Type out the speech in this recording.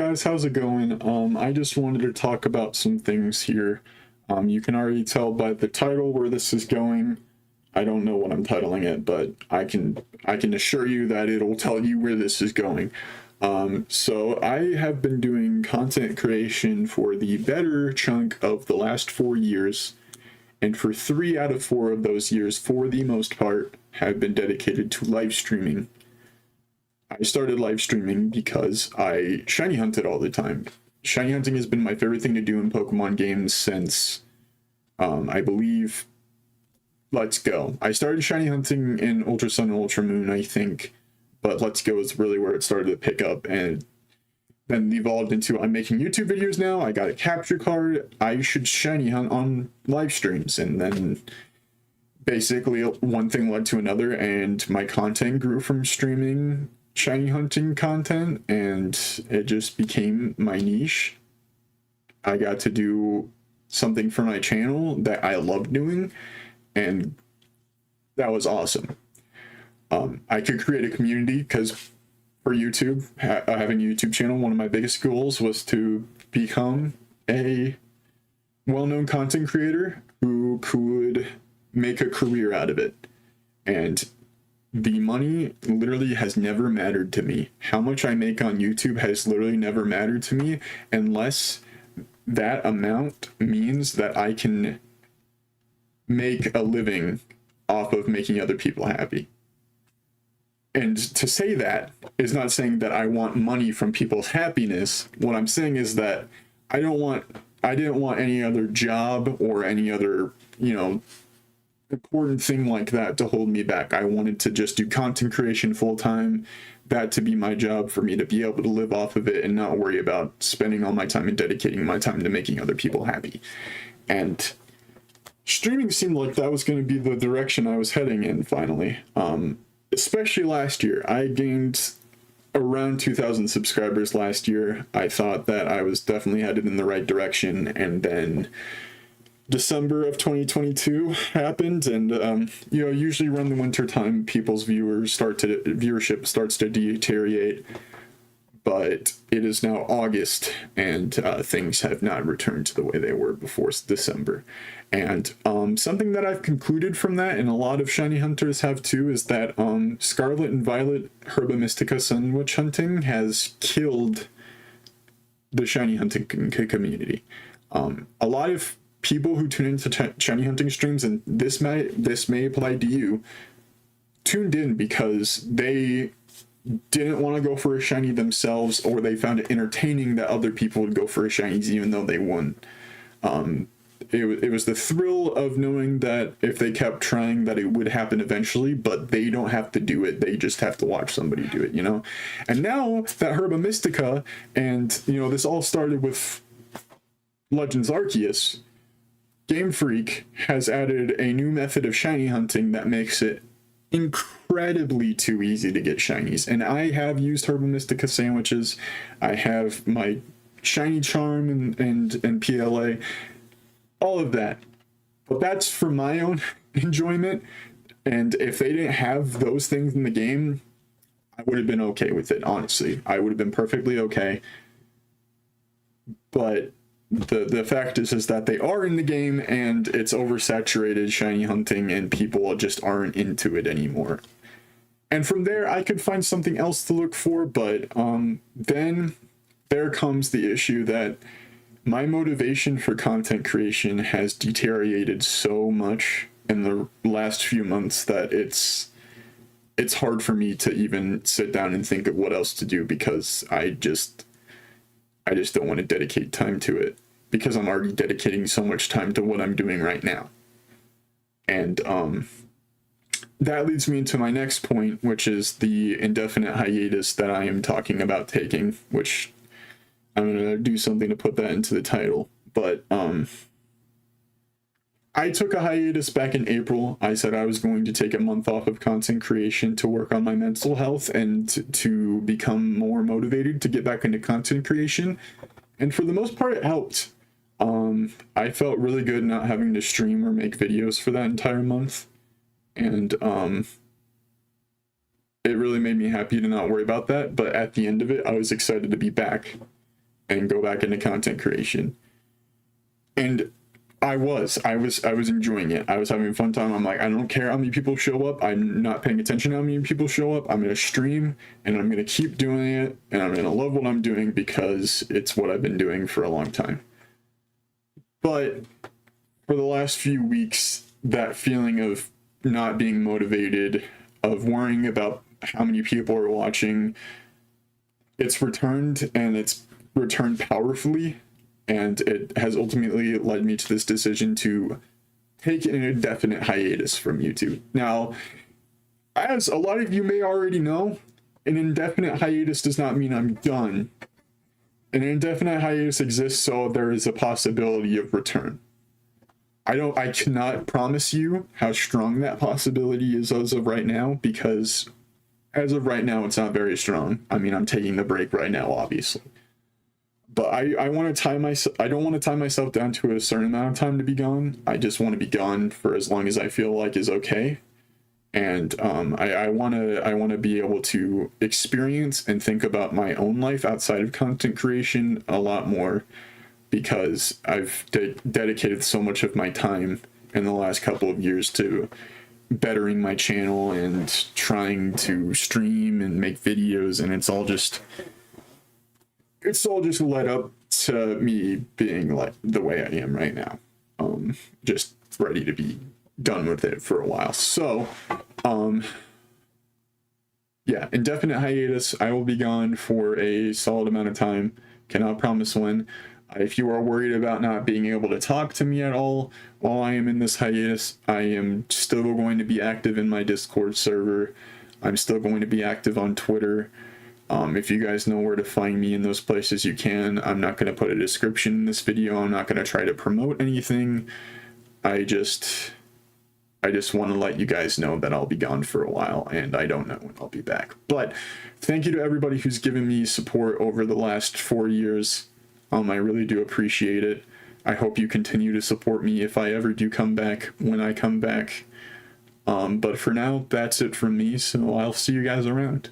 guys, how's it going? I just wanted to talk about some things here. You can already tell by the title where this is going. I don't know what I'm titling it, but I can assure you that it'll tell you where this is going. So I have been doing content creation for the better chunk of the last 4 years, and for 3 out of 4 of those years, for the most part, have been dedicated to live streaming. I started live streaming because I shiny hunted all the time. Shiny hunting has been my favorite thing to do in Pokemon games since, I believe, Let's Go. I started shiny hunting in Ultra Sun and Ultra Moon, I think, but Let's Go is really where it started to pick up, and then evolved into I'm making YouTube videos now, I got a capture card, I should shiny hunt on live streams, and then basically one thing led to another, and my content grew from streaming shiny hunting content, and it just became my niche. I got to do something for my channel that I love doing, and that was awesome. I could create a community because for YouTube, having a YouTube channel, one of my biggest goals was to become a well-known content creator who could make a career out of it. And the money literally has never mattered to me. How much I make on YouTube has literally never mattered to me unless that amount means that I can make a living off of making other people happy. And to say that is not saying that I want money from people's happiness. What I'm saying is that I didn't want any other job or any other, important thing like that to hold me back. I wanted to just do content creation full time, that to be my job, for me to be able to live off of it and not worry about spending all my time and dedicating my time to making other people happy. And streaming seemed like that was going to be the direction I was heading in finally. Especially last year. I gained around 2,000 subscribers last year. I thought that I was definitely headed in the right direction, and then December of 2022 happened, and usually around the winter time, people's viewership starts to deteriorate. But it is now August, and things have not returned to the way they were before December. And something that I've concluded from that, and a lot of shiny hunters have too, is that Scarlet and Violet Herba Mystica Sunwitch hunting has killed the shiny hunting community. A lot of people who tune into shiny hunting streams, and this may apply to you, tuned in because they didn't want to go for a shiny themselves, or they found it entertaining that other people would go for a shinies even though they won. It was the thrill of knowing that if they kept trying that it would happen eventually, but they don't have to do it, they just have to watch somebody do it, And now that Herba Mystica, and this all started with Legends Arceus, Game Freak has added a new method of shiny hunting that makes it incredibly too easy to get shinies. And I have used Herba Mystica sandwiches. I have my shiny charm and PLA, all of that. But that's for my own enjoyment. And if they didn't have those things in the game, I would have been okay with it, honestly. I would have been perfectly okay. But the fact is that they are in the game, and it's oversaturated shiny hunting, and people just aren't into it anymore. And from there, I could find something else to look for, but then there comes the issue that my motivation for content creation has deteriorated so much in the last few months that it's hard for me to even sit down and think of what else to do, because I just don't want to dedicate time to it, because I'm already dedicating so much time to what I'm doing right now. And that leads me into my next point, which is the indefinite hiatus that I am talking about taking, which I'm going to do something to put that into the title. But I took a hiatus back in April. I said I was going to take a month off of content creation to work on my mental health and to become more motivated to get back into content creation. And for the most part, it helped. I felt really good not having to stream or make videos for that entire month. And it really made me happy to not worry about that. But at the end of it, I was excited to be back. and go back into content creation. And I was enjoying it. I was having a fun time. I'm like, I don't care how many people show up. I'm not paying attention to how many people show up. I'm going to stream and I'm going to keep doing it. And I'm going to love what I'm doing because it's what I've been doing for a long time. But for the last few weeks, that feeling of not being motivated, of worrying about how many people are watching, it's returned, and it's returned powerfully. And it has ultimately led me to this decision to take an indefinite hiatus from YouTube. Now, as a lot of you may already know, an indefinite hiatus does not mean I'm done. An indefinite hiatus exists so there is a possibility of return. I cannot promise you how strong that possibility is as of right now, because as of right now, it's not very strong. I mean, I'm taking the break right now, obviously. But I want to tie myself. I don't want to tie myself down to a certain amount of time to be gone. I just want to be gone for as long as I feel like is okay. And I want to be able to experience and think about my own life outside of content creation a lot more, because I've dedicated so much of my time in the last couple of years to bettering my channel and trying to stream and make videos, and it's all just led up to me being like the way I am right now. Just ready to be done with it for a while. So, yeah, indefinite hiatus. I will be gone for a solid amount of time. Cannot promise when. If you are worried about not being able to talk to me at all while I am in this hiatus, I am still going to be active in my Discord server. I'm still going to be active on Twitter. If you guys know where to find me in those places, you can. I'm not going to put a description in this video. I'm not going to try to promote anything. I just want to let you guys know that I'll be gone for a while, and I don't know when I'll be back. But thank you to everybody who's given me support over the last 4 years. I really do appreciate it. I hope you continue to support me if I ever do come back, when I come back. But for now, that's it from me, so I'll see you guys around.